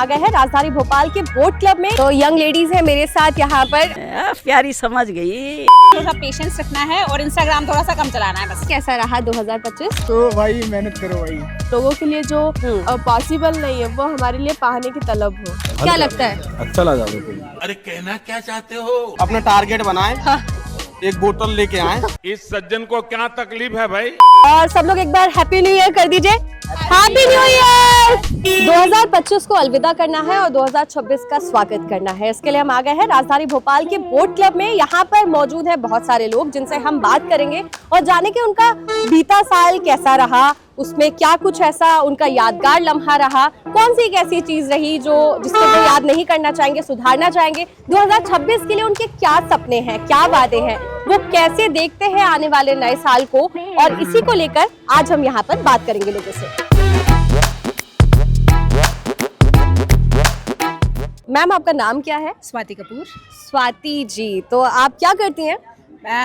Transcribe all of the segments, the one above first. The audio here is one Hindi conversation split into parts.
आ गए हैं राजधानी भोपाल के बोट क्लब में। तो यंग लेडीज है मेरे साथ यहाँ पर। प्यारी समझ गई। थोड़ा सा पेशेंस रखना है और इंस्टाग्राम थोड़ा सा कम चलाना है बस। कैसा रहा 2025? तो भाई मेहनत करो भाई। लोगों के लिए जो पॉसिबल नहीं है वो हमारे लिए पाने की तलब हो। क्या लगता है? अच्छा लगा मेरे को। अरे कहना क्या चाहते हो? अपना टारगेट बनाए। हाँ। एक बोतल लेके आए। इस सज्जन को क्या तकलीफ है भाई? और सब लोग एक बार हैप्पी न्यू ईयर कर दीजिए। Happy new year. 2025 को अलविदा करना है और 2026 का स्वागत करना है। इसके लिए हम आ गए हैं राजधानी भोपाल के बोट क्लब में। यहाँ पर मौजूद है बहुत सारे लोग जिनसे हम बात करेंगे और जाने के उनका बीता साल कैसा रहा, उसमें क्या कुछ ऐसा उनका यादगार लम्हा रहा, कौन सी एक ऐसी चीज रही जो जिसको वो याद नहीं करना चाहेंगे, सुधारना चाहेंगे। 2026 के लिए उनके क्या सपने हैं, क्या वादे हैं, वो कैसे देखते हैं आने वाले नए साल को, और इसी को लेकर आज हम यहाँ पर बात करेंगे लोगों से। मैम, आपका नाम क्या है? स्वाति कपूर। स्वाति जी, तो आप क्या करती हैं?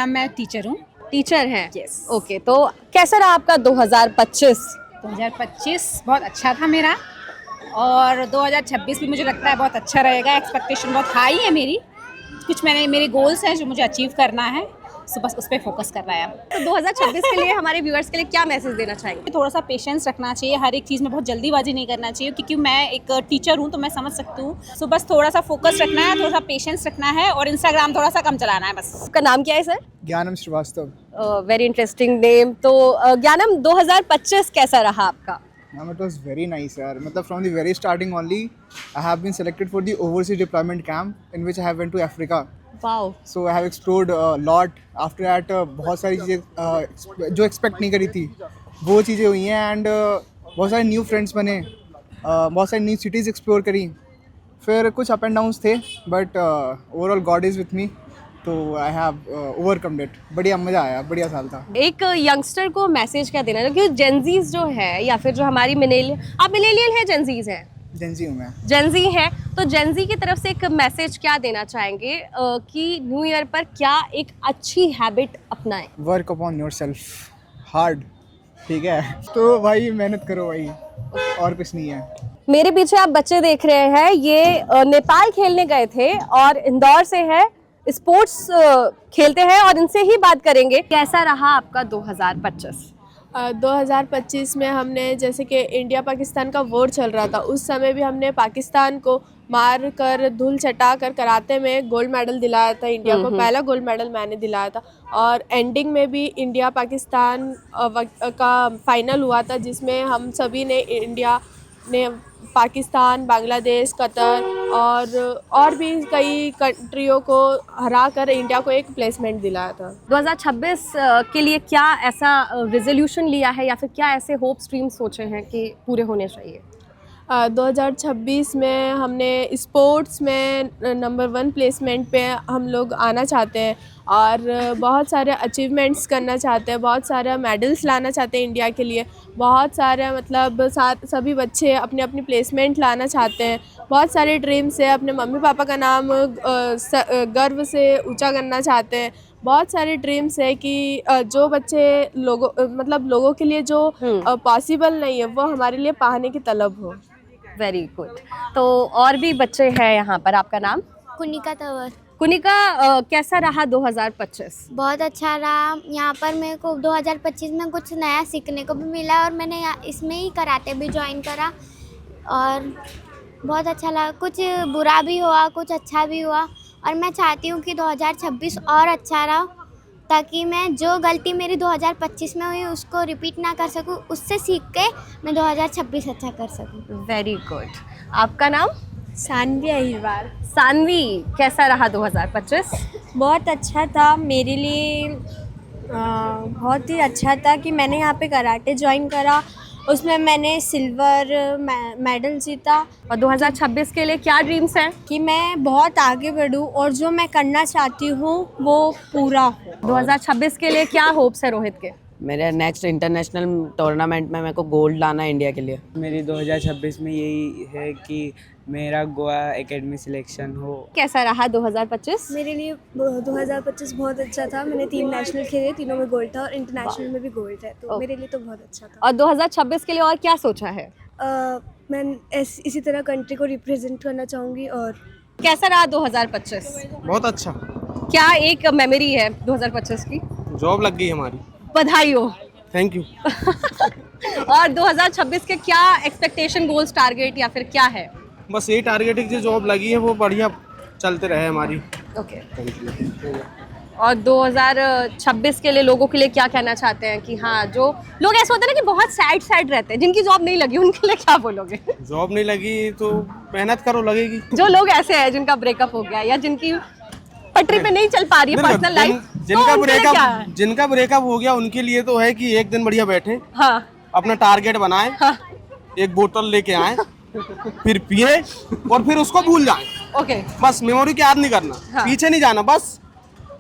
मैं टीचर हूँ। टीचर हैं? Yes. ओके, तो कैसा रहा आपका 2025? 2025 बहुत अच्छा था मेरा, और 2026 भी मुझे लगता है बहुत अच्छा रहेगा। एक्सपेक्टेशन बहुत हाई है मेरी। कुछ मेरे गोल्स हैं जो मुझे अचीव करना है, सो बस उस पर फोकस करना है। तो 2026 के लिए हमारे व्यूअर्स के लिए क्या मैसेज देना चाहेंगे? थोड़ा सा पेशेंस रखना चाहिए, हर एक चीज़ में बहुत जल्दीबाजी नहीं करना चाहिए, क्योंकि मैं एक टीचर हूँ तो मैं समझ सकती हूँ। सो बस थोड़ा सा फोकस रखना है, थोड़ा सा पेशेंस रखना है और इंस्टाग्राम थोड़ा सा कम चलाना है बस। आपका नाम क्या है सर? ज्ञानम श्रीवास्तव। Very interesting name. तो ज्ञानम, 2025 कैसा रहा आपका? It was very nice यार। मतलब from the very starting only I have been selected for the overseas deployment camp in which I have went to Africa. Wow. So I have explored a lot. After that बहुत सारी चीज़ें जो एक्सपेक्ट नहीं करी थी वो चीज़ें हुई हैं, एंड बहुत सारे न्यू फ्रेंड्स बने, बहुत सारी न्यू सिटीज़ एक्सप्लोर करी। फिर कुछ अप एंड डाउन्स थे, but overall God is with me, तो आई हैव ओवरकम्ड इट। बढ़िया, मज़ा आया, बढ़िया साल था। एक यंगस्टर को मैसेज क्या देना है, क्योंकि जेनजीज जो है या फिर जो हमारी मिलेनियल, आप मिलेनियल है जेनजीज हैं? जेंजी हूँ मैं। जेनजी है, तो जेनजी की तरफ से एक मैसेज क्या देना चाहेंगे कि न्यू ईयर पर क्या एक अच्छी हैबिट अपनाएं? Work upon your self hard, ठीक है? तो भाई मेहनत करो भाई, और कुछ नहीं है। मेरे पीछे आप बच्चे देख रहे हैं, ये नेपाल खेलने गए थे और इंदौर से है, स्पोर्ट्स खेलते हैं, और इनसे ही बात करेंगे। कैसा रहा आपका 2025? 2025 में हमने, जैसे कि इंडिया पाकिस्तान का वॉर चल रहा था, उस समय भी हमने पाकिस्तान को मार कर, धूल चटा कर कराटे में गोल्ड मेडल दिलाया था इंडिया को। पहला गोल्ड मेडल मैंने दिलाया था। और एंडिंग में भी इंडिया पाकिस्तान का फाइनल हुआ था, जिसमें हम सभी ने, इंडिया ने पाकिस्तान, बांग्लादेश, कतर और भी कई कंट्रियों को हरा कर इंडिया को एक प्लेसमेंट दिलाया था। 2026 के लिए क्या ऐसा रेजोल्यूशन लिया है या फिर क्या ऐसे होप स्ट्रीम सोचे हैं कि पूरे होने चाहिए? 2026 में हमने स्पोर्ट्स में नंबर 1 प्लेसमेंट पे हम लोग आना चाहते हैं, और बहुत सारे अचीवमेंट्स करना चाहते हैं, बहुत सारे मेडल्स लाना चाहते हैं इंडिया के लिए। बहुत सारे, मतलब सभी बच्चे अपनी अपनी प्लेसमेंट लाना चाहते हैं। बहुत सारे ड्रीम्स है, अपने मम्मी पापा का नाम गर्व से ऊंचा करना चाहते हैं। बहुत सारे ड्रीम्स है कि जो बच्चे लोगों के लिए जो पॉसिबल नहीं है वो हमारे लिए पाने की तलब हो। Very good. तो और भी बच्चे हैं यहाँ पर। आपका नाम? कुनिका तंवर। कुनिका, कैसा रहा 2025? बहुत अच्छा रहा। यहाँ पर मेरे को 2025 में कुछ नया सीखने को भी मिला, और मैंने इसमें ही कराटे भी ज्वाइन करा, और बहुत अच्छा लगा। कुछ बुरा भी हुआ, कुछ अच्छा भी हुआ, और मैं चाहती हूँ कि 2026 और अच्छा रहा, ताकि मैं जो गलती मेरी 2025 में हुई उसको रिपीट ना कर सकूँ, उससे सीख के मैं 2026 अच्छा कर सकूँ। Very good. आपका नाम? सानवी अहिरवार। सानवी, कैसा रहा 2025? बहुत अच्छा था मेरे लिए। बहुत ही अच्छा था कि मैंने यहाँ पे कराटे ज्वाइन करा, उसमें मैंने सिल्वर मेडल जीता। और 2026 के लिए क्या ड्रीम्स हैं? कि मैं बहुत आगे बढ़ूँ और जो मैं करना चाहती हूँ वो पूरा हो। 2026 के लिए क्या होप्स है रोहित के? मेरे नेक्स्ट इंटरनेशनल टूर्नामेंट में मेरे को गोल्ड लाना है इंडिया के लिए। मेरी 2026 में यही है कि मेरा गोवा एकेडमी सिलेक्शन हो। कैसा रहा 2025? मेरे लिए 2025 बहुत अच्छा था। मैंने 3 नेशनल खेले, तीनों में गोल्ड था, और इंटरनेशनल में भी गोल्ड है, तो मेरे लिए तो बहुत अच्छा था। और 2026 के लिए और क्या सोचा है? मैं इसी तरह कंट्री को रिप्रेजेंट करना चाहूँगी। और कैसा रहा 2025? बहुत अच्छा। क्या एक मेमोरी है 2025 की? जॉब लग गई हमारी। बधाई हो। Thank you. और 2026 के क्या एक्सपेक्टेशन, गोल्स, टारगेट या फिर क्या है? बस यही टारगेट है कि जो जॉब लगी है वो बढ़िया चलते रहे हमारी। ओके। और 2026 के लिए लोगों के लिए क्या कहना चाहते हैं कि हाँ, जो लोग ऐसे होते हैं ना कि बहुत सैड रहते हैं, जिनकी जॉब नहीं लगी, उनके लिए क्या बोलोगे? जॉब नहीं लगी तो मेहनत करो, लगेगी। जो लोग ऐसे हैं जिनका ब्रेकअप हो गया या जिनकी पटरी पे नहीं चल पा रही है पर्सनल लाइफ, जिनका ब्रेकअप हो गया उनके लिए तो है कि एक दिन बढ़िया बैठे, हाँ, अपना टारगेट बनाए, हाँ, एक बोतल लेके आए, फिर पिए और फिर उसको भूल जाए। ओके। बस मेमोरी को याद नहीं करना, हाँ। पीछे नहीं जाना, बस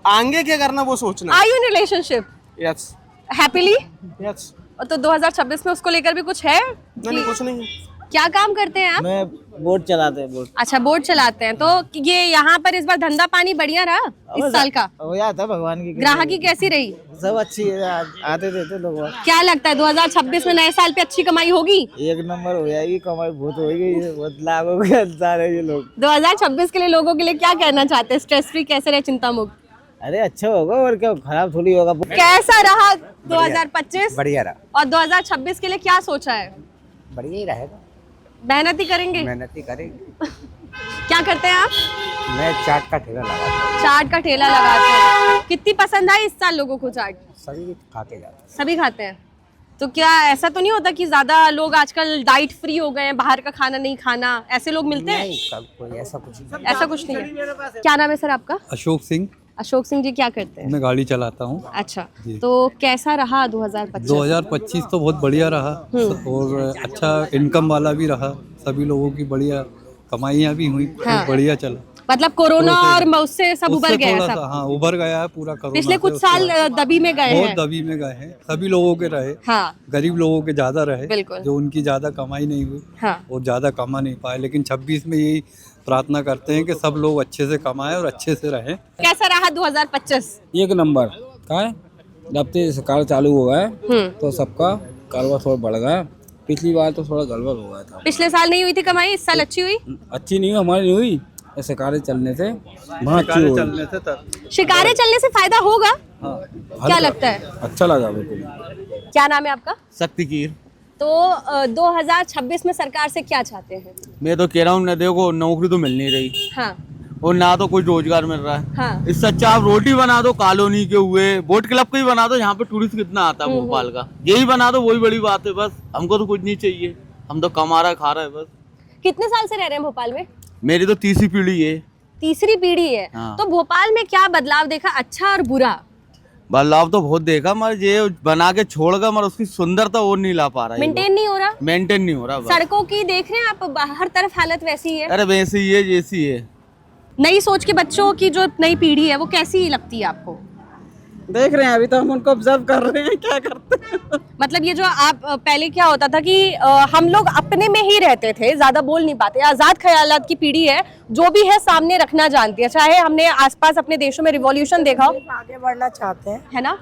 आगे क्या करना वो सोचना। Are you in relationship? Yes. Happily? Yes. तो 2026 में उसको लेकर भी कुछ है? नहीं, कुछ नहीं। क्या काम करते हैं आप? मैं बोट चलाते हैं, बोट। अच्छा, बोट चलाते हैं। तो ये यहाँ पर इस बार धंधा पानी बढ़िया रहा इस साल का? हो जाता भगवान की। ग्राहकी कैसी रही? सब अच्छी है, आते थे लोग। क्या लगता है 2026 में नए साल पे अच्छी कमाई होगी? एक नंबर हो जाएगी, कमाई बहुत होगी, बहुत लाभ हो गया सारे ये लोग। 2026 के लिए लोगों के लिए क्या कहना चाहते हैं? स्ट्रेस फ्री कैसे रहे, चिंता मुक्त? अरे अच्छा होगा और क्या, खराब थोड़ी होगा। कैसा रहा 2025? बढ़िया रहा। और 2026 के लिए क्या सोचा है? बढ़िया ही रहेगा, मेहनत ही करेंगे? मेहनत ही करेंगे। क्या करते हैं आप? मैं चाट का ठेला लगाता हूँ। चाट का ठेला लगाते हैं। कितनी पसंद आई इस साल लोगों को चाट? सभी खाते जाते हैं। सभी खाते हैं। तो क्या ऐसा तो नहीं होता कि ज्यादा लोग आजकल डाइट फ्री हो गए हैं, बाहर का खाना नहीं खाना, ऐसे लोग मिलते हैं? नहीं, कोई ऐसा कुछ नहीं। ऐसा कुछ नहीं है। क्या नाम है सर आपका? अशोक सिंह। अशोक सिंह जी, क्या करते हैं? मैं गाड़ी चलाता हूँ। अच्छा, तो कैसा रहा 2025? 2025 तो बहुत बढ़िया रहा और अच्छा इनकम वाला भी रहा, सभी लोगों की बढ़िया कमाइयाँ भी हुई, हाँ। बढ़िया चला। मतलब कोरोना और उससे सब उबर उससे गए हैं थोड़ा सब? सा, हाँ, उबर गया है पूरा कोरोना। पिछले कुछ उसके साल बाद दबी में गए बहुत हैं। दबी में गए हैं, सभी लोगों के रहे। हाँ, गरीब लोगों के ज्यादा रहे, बिल्कुल। जो उनकी ज्यादा कमाई नहीं हुई हाँ। और ज्यादा कमा नहीं पाए। लेकिन 26 में यही प्रार्थना करते हैं कि सब लोग अच्छे से कमाएं और अच्छे से रहें। कैसा रहा 2025? एक नंबर का है। जब से सरकार चालू हुआ है तो सबका कारोबार थोड़ा बढ़ गया। पिछली बार तो थोड़ा गड़बड़ हो गया था। पिछले साल नहीं हुई थी कमाई, इस साल अच्छी हुई? अच्छी नहीं हुई, हमारी नहीं हुई। सरकारें चलने से बहुत अच्छी हुई। चलने से तब शिकारे चलने से फायदा होगा? हाँ। क्या लगता है? अच्छा लगा बिल्कुल। क्या नाम है आपका? शक्तिकीर। तो 2026 में सरकार से क्या चाहते हैं? मैं तो कह रहा हूँ ना, देखो नौकरी तो मिल नहीं रही हाँ, और ना तो कोई रोजगार मिल रहा है। हाँ। इससे अच्छा आप रोटी बना दो कॉलोनी के हुए, बोट क्लब का ही बना दो, यहाँ पे टूरिस्ट कितना आता है भोपाल का, यही बना दो, वही बड़ी बात है। बस हमको तो कुछ नहीं चाहिए, हम तो कमा रहा है, खा रहा है बस। कितने साल से रह रहे हैं भोपाल में? मेरी तो तीसरी पीढ़ी है। तीसरी पीढ़ी है। हाँ। तो भोपाल में क्या बदलाव देखा, अच्छा और बुरा? बदलाव तो बहुत देखा, मगर ये बना के छोड़कर मगर उसकी सुंदरता और नहीं ला पा रहा है। मेंटेन नहीं हो रहा? मेंटेन नहीं हो रहा बस। सड़कों की देख रहे हैं आप, हर तरफ हालत वैसी ही है। अरे वैसे ही है जैसी है। नई सोच के बच्चों की जो नई पीढ़ी है वो कैसी लगती है आपको? देख रहे हैं, अभी तो हम उनको ऑब्जर्व कर रहे हैं, क्या करते हैं। मतलब ये जो आप पहले क्या होता था कि हम लोग अपने में ही रहते थे, ज्यादा बोल नहीं पाते। आजाद ख्यालात की पीढ़ी है, जो भी है सामने रखना जानती है। चाहे हमने आसपास अपने देशों में रिवॉल्यूशन देखा हो, आगे बढ़ना चाहते हैं, है ना?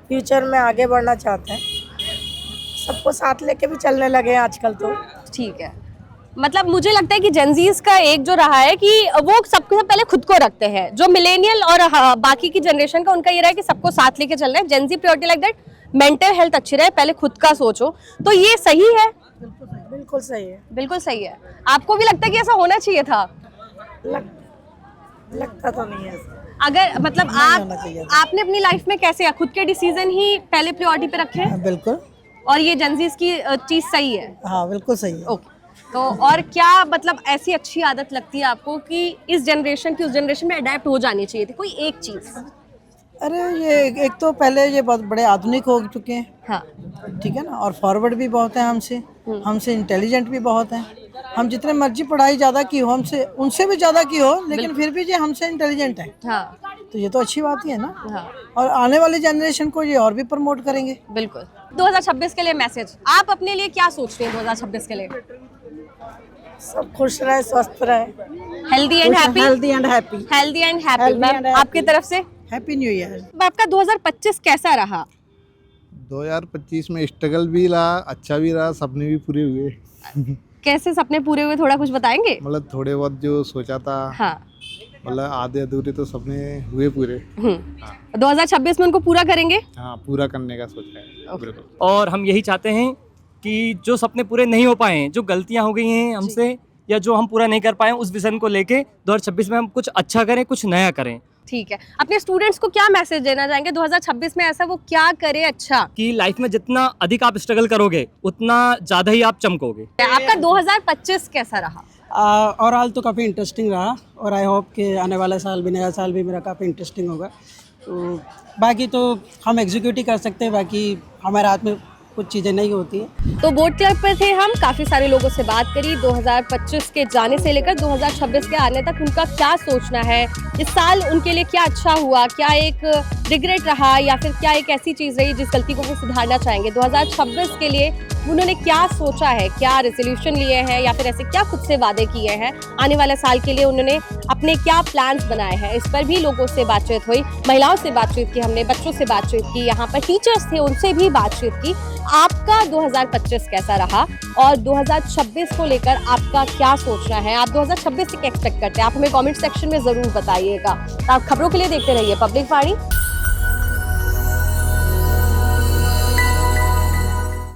फ्यूचर में आगे बढ़ना चाहते हैं, सबको साथ लेके भी चलने लगे हैं आजकल तो। ठीक है। मतलब मुझे लगता है कि जेनजीज का एक जो रहा है कि वो सबसे पहले खुद को रखते हैं। जो मिलेनियल और बाकी की जनरेशन का, उनका ये रहा है कि सबको साथ लेके चलना है। Gen Z priority like that, mental health अच्छी रहे, पहले खुद का सोचो। तो ये सही है? बिल्कुल सही है। बिल्कुल सही है। आपको भी लगता है कि ऐसा होना चाहिए था? लगता तो नहीं है। अगर मतलब आपने अपनी लाइफ में कैसे खुद के डिसीजन ही पहले प्रायोरिटी पे रखे हैं? बिल्कुल। और ये जेनजीज की चीज सही है? हाँ, बिल्कुल सही है। ओके। तो और क्या मतलब ऐसी अच्छी आदत लगती है आपको कि इस जनरेशन की उस जनरेशन में अडेप्ट हो जानी चाहिए थी, कोई एक चीज? अरे ये एक तो पहले ये बहुत बड़े आधुनिक हो चुके हैं, हाँ, ठीक है ना, और फॉरवर्ड भी बहुत है हमसे इंटेलिजेंट भी बहुत हैं। हम जितने मर्जी पढ़ाई ज़्यादा की हो, हमसे उनसे भी ज़्यादा की हो, लेकिन फिर भी ये हमसे इंटेलिजेंट है। हाँ, तो ये तो अच्छी बात ही है ना। हाँ, और आने वाली जनरेशन को ये और भी प्रमोट करेंगे। बिल्कुल। 2026 के लिए मैसेज आप अपने लिए क्या सोच रहे हैं 2026 के लिए? सब खुश रहे, स्वस्थ रहे, healthy and happy. Healthy and happy. Healthy and happy. Ma'am आपकी तरफ से हैप्पी न्यू ईयर। आपका 2025 कैसा रहा? 2025 में स्ट्रगल भी रहा, अच्छा भी रहा, सपने भी पूरे हुए। कैसे सपने पूरे हुए, थोड़ा कुछ बताएंगे? मतलब थोड़े बहुत जो सोचा था, हाँ। मतलब आधे अधूरे तो सपने हुए पूरे। 2026 में उनको पूरा करेंगे? हाँ, पूरा करने का सोचा है बिल्कुल। और हम यही चाहते हैं कि जो सपने पूरे नहीं हो पाए हैं, जो गलतियां हो गई हैं हमसे या जो हम पूरा नहीं कर पाए, उस विजन को लेके 2026 में हम कुछ अच्छा करें, कुछ नया करें। ठीक है, अपने स्टूडेंट्स को क्या मैसेज देना चाहेंगे 2026 में ऐसा वो क्या करे अच्छा? कि लाइफ में जितना अधिक आप स्ट्रगल करोगे उतना ज़्यादा ही आप चमकोगे। आपका 2025 कैसा रहा? ओवरऑल तो काफ़ी इंटरेस्टिंग रहा और आई होप कि आने वाला साल भी, नया साल भी मेरा काफ़ी इंटरेस्टिंग होगा। तो बाकी तो हम एग्जीक्यूट ही कर सकते हैं, बाकी हमारे हाथ में कुछ चीज़ें नहीं होती है। तो बोट क्लब पर थे हम, काफ़ी सारे लोगों से बात करी 2025 के जाने से लेकर 2026 के आने तक उनका क्या सोचना है, इस साल उनके लिए क्या अच्छा हुआ, क्या एक रिग्रेट रहा या फिर क्या एक ऐसी चीज़ रही जिस गलती को वो सुधारना चाहेंगे। 2026 के लिए उन्होंने क्या सोचा है, क्या रेजोल्यूशन लिए हैं या फिर ऐसे क्या खुद से वादे किए हैं, आने वाले साल के लिए उन्होंने अपने क्या प्लान्स बनाए हैं, इस पर भी लोगों से बातचीत हुई। महिलाओं से बातचीत की हमने, बच्चों से बातचीत की, यहाँ पर टीचर्स थे उनसे भी बातचीत की। आपका 2025 कैसा रहा और 2026 को लेकर आपका क्या सोचना है, आप 2026 से क्या एक्सपेक्ट करते हैं, आप हमें कमेंट सेक्शन में ज़रूर बताइएगा। आप खबरों के लिए देखते रहिए पब्लिक वाणी।